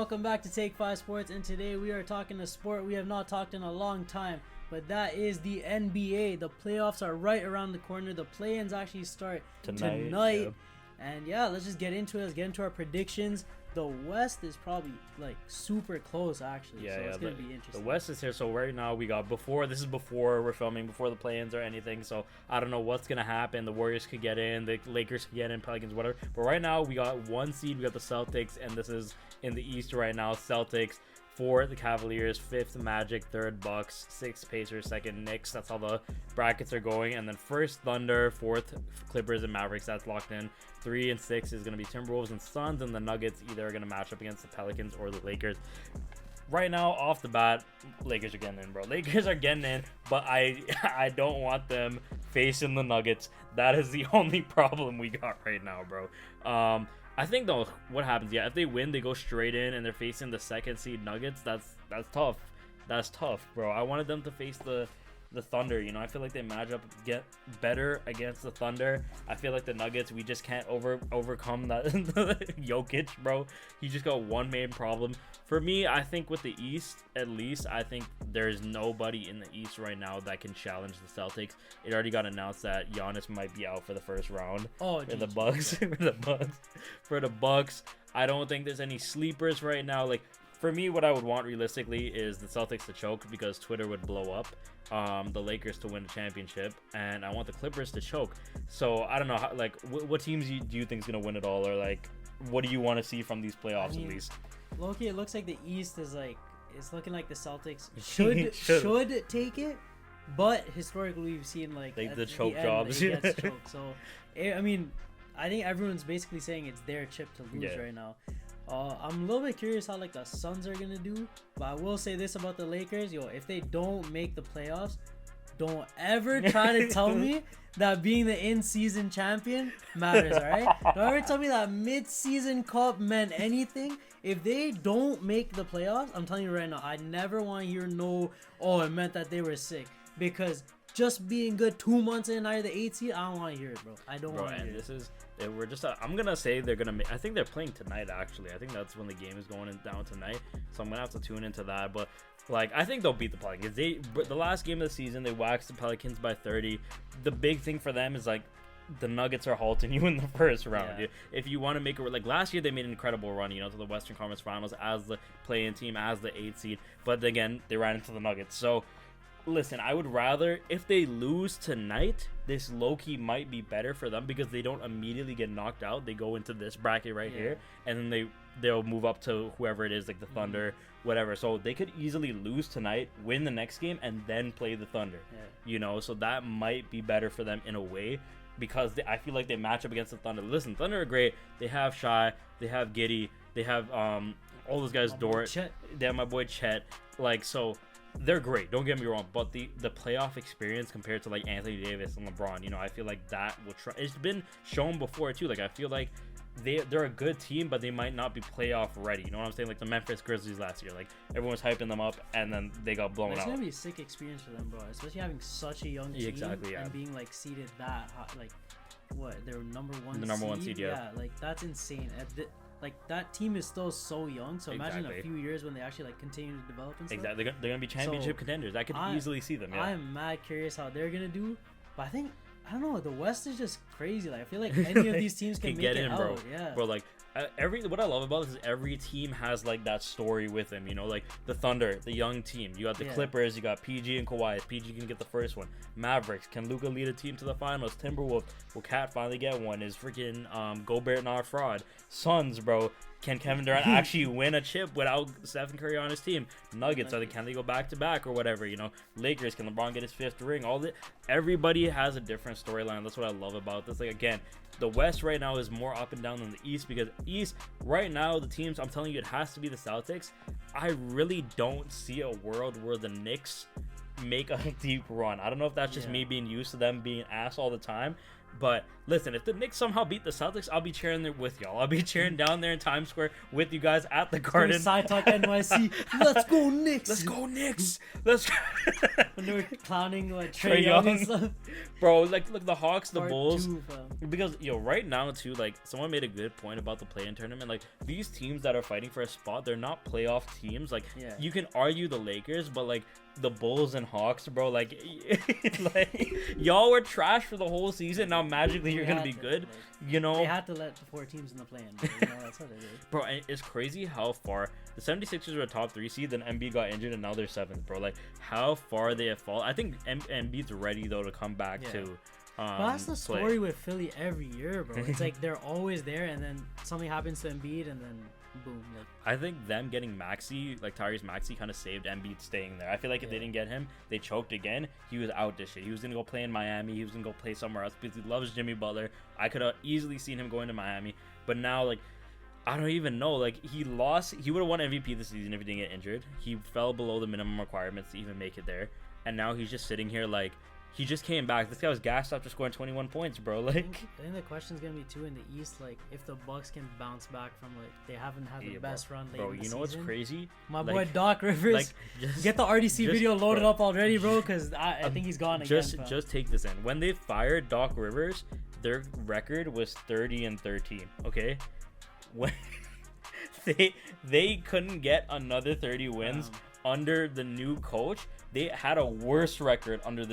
welcome back to TakeFive Sports, and today we are talking a sport we have not talked in a long time, but that is the NBA. The playoffs are right around the corner. The play-ins actually start tonight. Yep. And yeah, let's just get into it. Let's get into our predictions. The West is probably like super close actually, so it's gonna be interesting. The West is here, so right now we got this is before we're filming, before the play-ins or anything, so I don't know what's gonna happen. The Warriors could get in, the Lakers could get in, Pelicans, whatever, but right now we got one seed, we got the Celtics, and this is in the East right now. Celtics, 4th the Cavaliers, 5th Magic, 3rd Bucks, 6th Pacers, 2nd Knicks. That's how the brackets are going. And then 1st Thunder, 4th Clippers and Mavericks. That's locked in. 3 and 6 is going to be Timberwolves and Suns, and the Nuggets either are going to match up against the Pelicans or the Lakers. Right now, off the bat, Lakers are getting in, bro. Lakers are getting in, but I don't want them facing the Nuggets. That is the only problem we got right now, bro. I think though, what happens? Yeah, if they win, they go straight in, and they're facing the 2nd seed Nuggets. That's tough. That's tough, bro. I wanted them to face the Thunder. You know, I feel like they match up, get better against the Thunder. I feel like the Nuggets, we just can't overcome that. Jokic, bro, he just got one main problem. For me, I think with the East, at least, I think there's nobody in the East right now that can challenge the Celtics. It already got announced that Giannis might be out for the first round. For the Bucks. For the Bucks, I don't think there's any sleepers right now. Like, for me, what I would want realistically is the Celtics to choke because Twitter would blow up. The Lakers to win a championship, and I want the Clippers to choke. So I don't know, what teams do you think is gonna win it all, or like, what do you want to see from these playoffs at least? Loki, it looks like the East is like, it's looking like the Celtics should take it, but historically we've seen like the choke jobs. It gets choked. So I mean, I think everyone's basically saying it's their chip to lose right now. I'm a little bit curious how like the Suns are gonna do, but I will say this about the Lakers, if they don't make the playoffs, don't ever try to tell me that being the in-season champion matters. All right, don't ever tell me that mid-season cup meant anything. If they don't make the playoffs, I'm telling you right now, I never want to hear it meant that they were sick, because just being good 2 months in out of the 8th seed, I don't want to hear it, bro. I don't want to hear it. I'm gonna say they're gonna make. I think they're playing tonight. Actually, I think that's when the game is going down tonight. So I'm gonna have to tune into that. But like, I think they'll beat the Pelicans. The last game of the season, they waxed the Pelicans by 30. The big thing for them is like, the Nuggets are halting you in the first round. Yeah. If you want to make it, like last year, they made an incredible run, to the Western Conference Finals as the play-in team, as the 8th seed. But again, they ran into the Nuggets. So listen, I would rather, if they lose tonight, this low-key might be better for them because they don't immediately get knocked out. They go into this bracket right here, and then they'll move up to whoever it is, like the Thunder, whatever. So they could easily lose tonight, win the next game, and then play the Thunder. So that might be better for them in a way, because I feel like they match up against the Thunder. Listen, Thunder are great. They have Shai, they have Giddey, they have all those guys, Dort, they have my boy Chet. Like, so they're great, don't get me wrong, but the playoff experience compared to like Anthony Davis and LeBron, I feel like that will try. It's been shown before too. Like, I feel like they're a good team, but they might not be playoff ready. You know what I'm saying? Like the Memphis Grizzlies last year, like everyone's hyping them up, and then they got blown out. It's gonna be a sick experience for them, bro. Especially having such a young team and being like seeded that high, like what, they're number one seed. Yeah, like that's insane. Like, that team is still so young, so imagine a few years when they actually like continue to develop and stuff. Exactly, they're gonna be championship contenders. I could easily see them. I am mad curious how they're gonna do, but I don't know. The West is just crazy. Like, I feel like any of these teams can make get in, bro. Out. Yeah, bro. Like, what I love about this is every team has like that story with them. Like the Thunder, the young team. You got the Clippers. You got PG and Kawhi. If PG can get the first one. Mavericks. Can Luka lead a team to the finals? Timberwolves. Will Cat finally get one? Is freaking Gobert not a fraud? Suns, bro. Can Kevin Durant actually win a chip without Stephen Curry on his team? Nuggets, can they go back to back or whatever? Lakers, can LeBron get his 5th ring? Everybody has a different storyline. That's what I love about this. Like, again, the West right now is more up and down than the East, because East right now, the teams, I'm telling you, it has to be the Celtics. I really don't see a world where the Knicks make a deep run. I don't know if that's just me being used to them being ass all the time, But listen, if the Knicks somehow beat the Celtics, I'll be cheering there with y'all. I'll be cheering down there in Times Square with you guys at the Garden. Side Talk NYC. Let's go Knicks. Let's go Knicks. Let's. When they were clowning like Trae Young and stuff. Bro, like look, the Hawks, the Part Bulls. 2, Because right now too, like someone made a good point about the play-in tournament. Like these teams that are fighting for a spot, they're not playoff teams. Like you can argue the Lakers, but like the Bulls and Hawks, bro, like y'all were trash for the whole season. Now magically you're gonna be good. Like, they had to let the 4 teams in the play-in. That's what it is. Bro, and it's crazy how far the 76ers were a top 3 seed, then Embiid got injured, and now they're 7th, bro. Like how far they have fallen. I think Embiid's ready though to come back to. But that's the story with Philly every year, bro. It's like they're always there, and then something happens to Embiid, and then boom. Like, I think them getting Maxey, like Tyrese Maxey, kind of saved Embiid staying there. I feel like if they didn't get him, they choked again. He was out this shit. He was gonna go play in Miami. He was gonna go play somewhere else because he loves Jimmy Butler. I could have easily seen him going to Miami, but now like I don't even know. Like he lost. He would have won MVP this season if he didn't get injured. He fell below the minimum requirements to even make it there, and now he's just sitting here like. He just came back. This guy was gassed after scoring 21 points, bro. Like, I think the question's gonna be too in the East. Like, if the Bucks can bounce back from like they haven't had the best run lately. Bro, you know what's crazy? My boy Doc Rivers. Like, get the RDC video loaded up already, bro. Because I think he's gone again. Just take this in. When they fired Doc Rivers, their record was 30-13. Okay, when they couldn't get another 30 wins under the new coach. They had a worse record under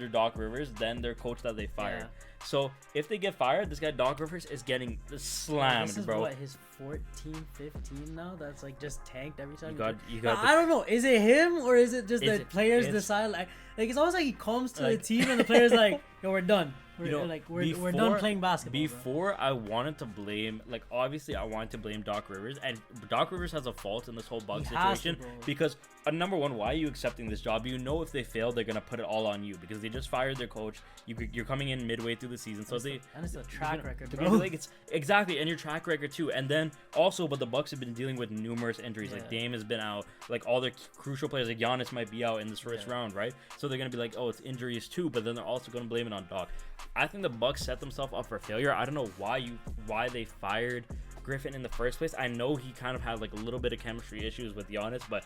Doc Rivers than their coach that they fired. So if they get fired, this guy Doc Rivers is getting slammed, this is bro. What, his 14, 15 now? That's like just tanked every time. You got I don't know. Is it him or is it just the players decide? Like it's almost like he comes to the team and the players like, yo, we're done. We're done playing basketball. Before I wanted to blame, like obviously I wanted to blame Doc Rivers, and Doc Rivers has a fault in this whole Bucks situation because number one, why are you accepting this job? You know if they fail, they're gonna put it all on you because they just fired their coach. You're coming in midway through the season, so and it's a track record, bro. Like it's exactly, and your track record too. And then also, but the Bucks have been dealing with numerous injuries. Like Dame has been out, like all their crucial players, like Giannis might be out in this first round, right? So they're gonna be like, oh, it's injuries too, but then they're also gonna blame it on Doc. I think the Bucks set themselves up for failure. I don't know why they fired Griffin in the first place. I know he kind of had like a little bit of chemistry issues with Giannis, but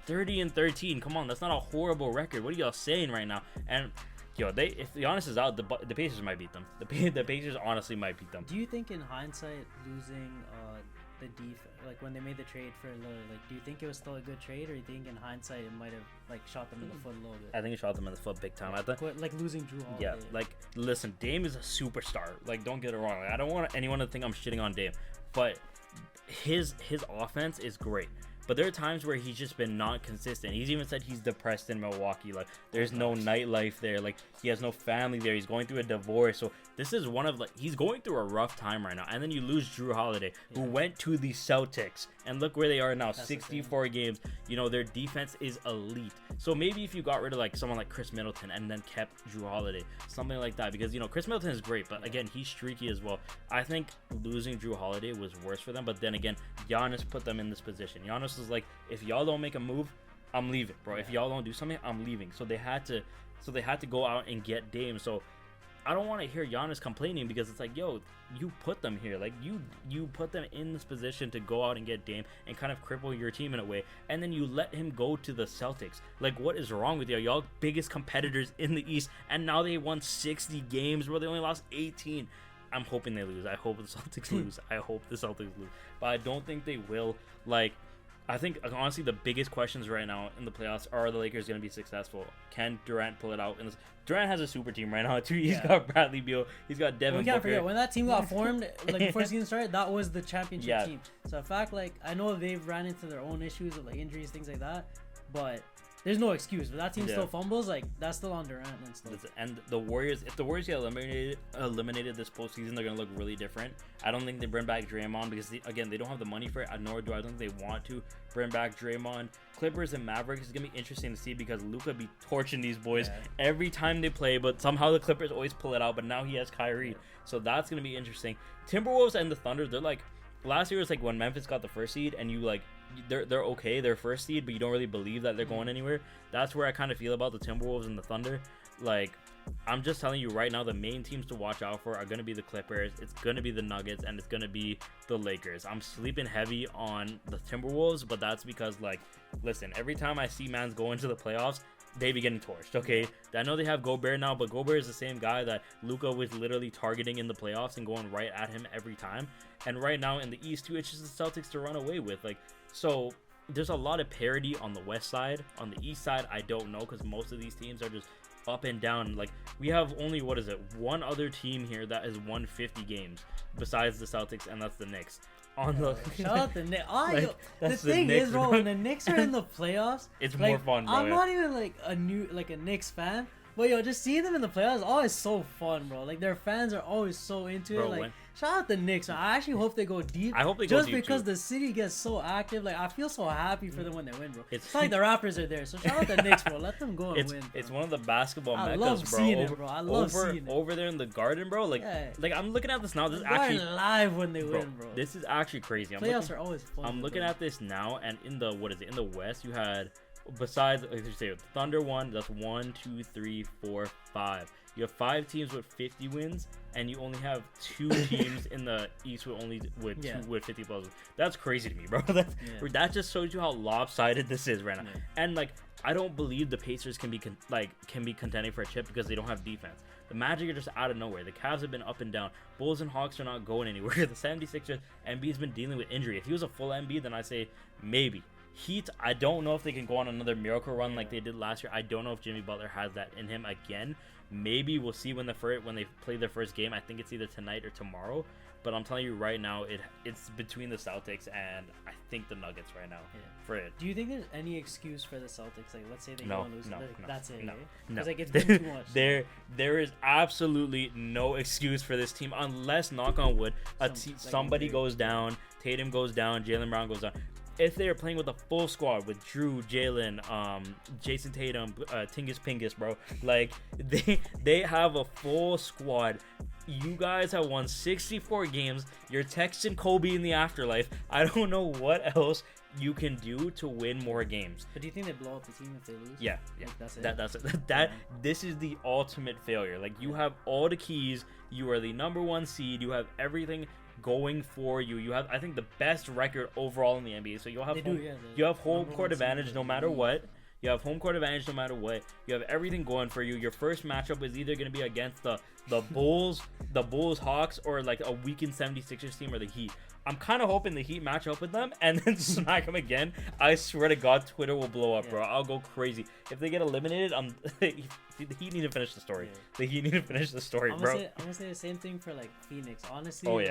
30-13, come on, that's not a horrible record. What are y'all saying right now? And if Giannis is out, the Pacers might beat them. The Pacers honestly might beat them. Do you think in hindsight losing the defense, like when they made the trade for Lillard, like do you think it was still a good trade, or do you think in hindsight it might have like shot them in the foot a little bit? I think it shot them in the foot big time. I think like losing Drew Holiday. Yeah, like listen, Dame is a superstar. Like don't get it wrong. Like, I don't want anyone to think I'm shitting on Dame, but his offense is great. But there are times where he's just been not consistent. He's even said he's depressed in Milwaukee. Like, there's no nightlife there. Like, he has no family there. He's going through a divorce. So, this is one of, like, he's going through a rough time right now. And then you lose Drew Holiday, who went to the Celtics. And look where they are now, 64 games. You know, their defense is elite. So, maybe if you got rid of, like, someone like Chris Middleton and then kept Drew Holiday, something like that. Because, you know, Chris Middleton is great. But, again, he's streaky as well. I think losing Drew Holiday was worse for them. But then again, Giannis put them in this position. Giannis was like, if y'all don't make a move, I'm leaving, bro. If y'all don't do something, I'm leaving. So they had to go out and get Dame. So I don't want to hear Giannis complaining because it's like, yo, you put them here. Like you put them in this position to go out and get Dame and kind of cripple your team in a way. And then you let him go to the Celtics. Like, what is wrong with y'all biggest competitors in the East? And now they won 60 games, bro. They only lost 18. I'm hoping they lose. I hope the Celtics lose. I hope the Celtics lose. But I don't think they will. Like, I think, honestly, the biggest questions right now in the playoffs are the Lakers going to be successful? Can Durant pull it out? Durant has a super team right now, too. He's got Bradley Beal. He's got Devin Booker. We can't forget, when that team got formed, like, before the season started, that was the championship team. So, in fact, like, I know they've ran into their own issues with, like, injuries, things like that, but there's no excuse. But that team still fumbles, like, that's still on Durant and stuff. And the Warriors, if the Warriors get eliminated this postseason, they're going to look really different. I don't think they bring back Draymond because, again, they don't have the money for it, nor do I think they want to bring back Draymond. Clippers and Mavericks is going to be interesting to see because Luka be torching these boys every time they play, but somehow the Clippers always pull it out, but now he has Kyrie. So that's going to be interesting. Timberwolves and the Thunder, they're like, last year was like when Memphis got the first seed and you like, they're okay, they're first seed, but you don't really believe that they're going anywhere. That's where I kind of feel about the Timberwolves and the Thunder. Like, I'm just telling you right now, the main teams to watch out for are going to be the Clippers, it's going to be the Nuggets, and it's going to be the Lakers. I'm sleeping heavy on the Timberwolves, but that's because, like, listen, every time I see mans go into the playoffs, they be getting torched, okay? I know they have Gobert now, but Gobert is the same guy that Luka was literally targeting in the playoffs and going right at him every time. And right now in the East, too, it's just the Celtics to run away with. Like, so there's a lot of parity on the West side. On the East side, I don't know, because most of these teams are just up and down. Like, we have only, what is it, one other team here that has won 50 games besides the Celtics, and that's the Knicks. On the shout out the Knicks. Like, the thing Knicks, is, bro, when the Knicks are in the playoffs, it's like, more fun, bro. I'm not even like a Knicks fan, but yo, just seeing them in the playoffs is always so fun, bro. Like, their fans are always so into it. Like, shout out the Knicks, man. I actually hope they go deep. I hope they go just deep because too. the city gets so active. Like, I feel so happy for them when they win, bro. It's like the Raptors are there, so shout out the Knicks, bro. Let them go and win. Bro. It's one of the basketball I meccas, love bro. seeing it, bro. I love seeing it. Over there in the Garden, bro. Like, Yeah. like I'm looking at this now. This is They're actually live when they win, bro. This is actually crazy. Playoffs are always fun. I'm looking at this now, and in the in the West, you had, besides, like you say, Thunder won. That's 1, 2, 3, 4, 5. You have 5 teams with 50 wins, and you only have 2 teams in the East with 50 plus. That's crazy to me, bro. That just shows you how lopsided this is right now. Yeah. And like, I don't believe the Pacers can be contending for a chip because they don't have defense. The Magic are just out of nowhere. The Cavs have been up and down. Bulls and Hawks are not going anywhere. The 76ers, Embiid's been dealing with injury. If he was a full Embiid, then I say maybe. Heat, I don't know if they can go on another miracle run like they did last year. I don't know if Jimmy Butler has that in him again. Maybe we'll see when they play their first game. I think it's either tonight or tomorrow. But I'm telling you right now, it's between the Celtics and I think the Nuggets right now for it. Do you think there's any excuse for the Celtics? Like, let's say they don't lose. That's it. No. Because like, it's been too much. There is absolutely no excuse for this team unless, knock on wood, somebody goes down. Tatum goes down. Jaylen Brown goes down. If they are playing with a full squad with Drew, Jalen, Jason Tatum, Tingus Pingus, bro, like they have a full squad. You guys have won 64 games. You're texting Kobe in the afterlife. I don't know what else you can do to win more games. But do you think they blow up the team if they lose? Yeah. Like, that's it. That's it. This is the ultimate failure. Like, you have all the keys. You are the number 1 seed. You have everything going for you. You have, I think, the best record overall in the NBA. So you'll have you have home court advantage no matter what. You have home court advantage no matter what. You have everything going for you. Your first matchup is either going to be against the Bulls, Hawks, or like a weakened 76ers team or the Heat. I'm kind of hoping the Heat match up with them and then smack them again. I swear to God, Twitter will blow up, bro. I'll go crazy. If they get eliminated, the Heat need to finish the story. Yeah. The Heat need to finish the story, bro. I'm gonna say the same thing for like Phoenix. Honestly,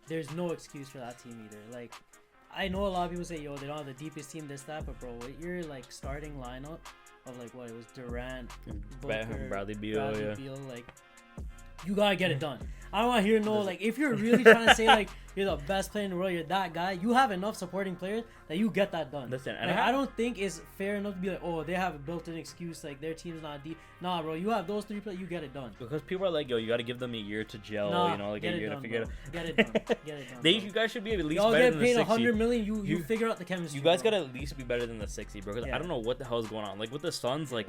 there's no excuse for that team either. Like, I know a lot of people say, yo, they don't have the deepest team, this, that, but bro, with your like starting lineup of like what it was, Durant, Booker, Bradley Beal, like, you gotta get it done. I don't want to hear like, if you're really trying to say like you're the best player in the world, you're that guy, you have enough supporting players that you get that done. Listen, like, I don't think it's fair enough to be like, oh, they have a built-in excuse, like their team's not deep. Nah, bro, you have those 3 players, you get it done. Because people are like, yo, you got to give them a year to gel, like a year to figure it out. Get it done. Get it done. You guys should be at least y'all better get than the 60. paid $100 million, you figure out the chemistry. You guys got to at least be better than the 60, bro. Because I don't know what the hell is going on. Like with the Suns, like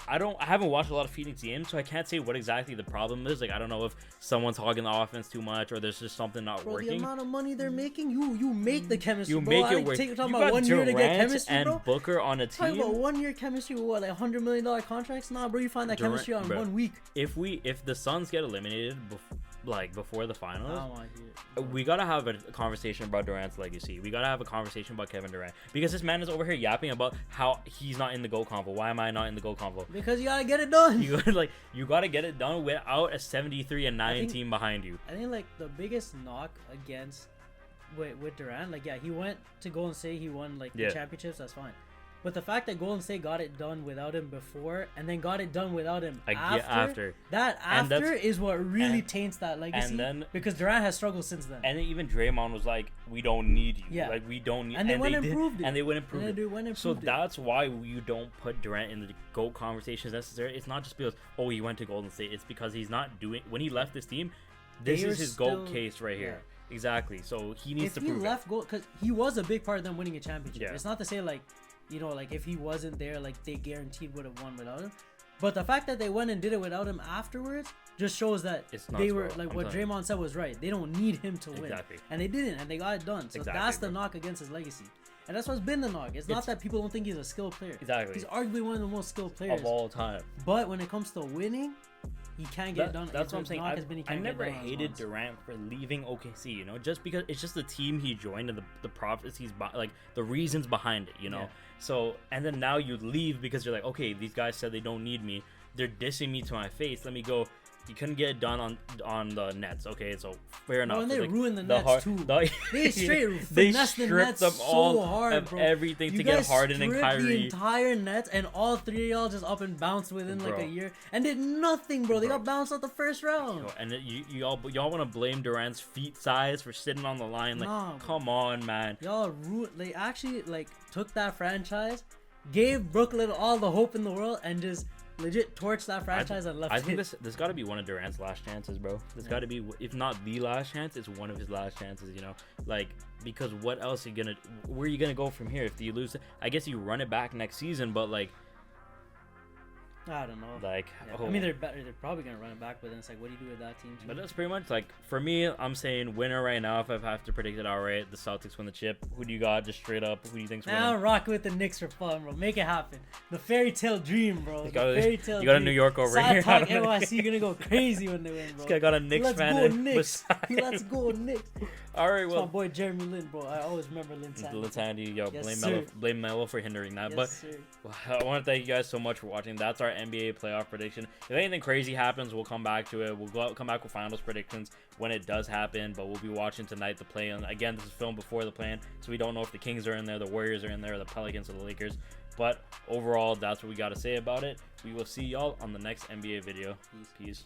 I haven't watched a lot of Phoenix games, so I can't say what exactly the problem is. Like, I don't know if someone's hogging the offense too much or there's just something not working. The amount of money they're making, you make the chemistry. You make it work. Talking about 1 year to get chemistry, and bro. Booker on a team. Talking about 1 year chemistry with what, like $100 million contracts? Nah, bro, you find that chemistry on 1 week. If the Suns get eliminated, before the finals, I don't want to hear it. We gotta have a conversation about Durant's legacy. We gotta have a conversation about Kevin Durant because this man is over here yapping about how he's not in the GOAT convo. Why am I not in the GOAT convo? Because you gotta get it done. You gotta get it done without a 73-9 team behind you. I think like the biggest knock against with Durant, like he went to Golden State, he won like the championships. That's fine. But the fact that Golden State got it done without him before and then got it done without him after is what really taints that legacy. And then, because Durant has struggled since then. And then even Draymond was like, we don't need you. Yeah. Like, we don't need and they went and improved it. And they went and improved it. So that's why you don't put Durant in the GOAT conversations necessarily. It's not just because, oh, he went to Golden State. It's because he's not doing, when he left this team, this is his GOAT case right here. Exactly. So he needs to prove it. If he left because he was a big part of them winning a championship. Yeah. It's not to say like, like if he wasn't there, like they guaranteed would have won without him. But the fact that they went and did it without him afterwards just shows that It's nuts, they were bro. like I'm what telling you. Draymond said was right. They don't need him to win, Exactly. and they didn't, and they got it done. So Exactly, that's the bro. knock against his legacy, and that's what's been the knock. It's not that people don't think he's a skilled player. Exactly. He's arguably one of the most skilled players Of all time. But when it comes to winning, he can't get it done. That's what I'm His saying. knock has been he I can't get never it done on his hated ones. Durant for leaving OKC, you know, just because it's just the team he joined and the profits like the reasons behind it, you know. Yeah. So, and then now you leave because you're like, okay, these guys said they don't need me. They're dissing me to my face. Let me go. You couldn't get it done on the Nets. Okay, so fair enough. Oh, and they Like, ruined the Nets too. They straight they finessed the stripped Nets them all so hard, of bro. everything You to get guys Harden and stripped the Kyrie. entire Nets, and all three of y'all just up and bounced within like Bro. a year, and did nothing, bro. They Bro. got bounced out the first round. Yo, and y'all want to blame Durant's feet size for sitting on the line? Like, Nah, bro. come on, man. Y'all they actually like took that franchise, gave Brooklyn all the hope in the world, and just legit torched that franchise and left I think it. this got to be one of Durant's last chances, bro. This Yeah. got to be, if not the last chance, it's one of his last chances. You know, like, because what else are you gonna? Where are you gonna go from here if you lose? I guess you run it back next season, but like, I don't know. like, Yeah. oh. I mean, they're probably gonna run it back, but then it's like, what do you do with that team? Too? But that's pretty much like, for me, I'm saying winner right now. If I have to predict it outright, the Celtics win the chip. Who do you got? Just straight up, who do you think's winning? Now I'm rocking with the Knicks for fun, bro. Make it happen. The fairy tale dream, bro. You The got- fairy tale you got a dream. New York over Sad here. Talk NYC, you're gonna go crazy when they win, bro. This guy got a Knicks Let's fan go in Knicks. beside Let's go Knicks. All right, It's my well, boy Jeremy Lin, bro. I always remember Lin Sandy. Litandy, yo, Yes, blame Melo for hindering that. Yes, But sir. I want to thank you guys so much for watching. That's our NBA playoff prediction. If anything crazy happens, we'll come back to it. Come back with finals predictions when it does happen. But we'll be watching tonight the play-in. Again, this is filmed before the play-in, so we don't know if the Kings are in there, the Warriors are in there, or the Pelicans or the Lakers. But overall, that's what we got to say about it. We will see y'all on the next NBA video. Peace.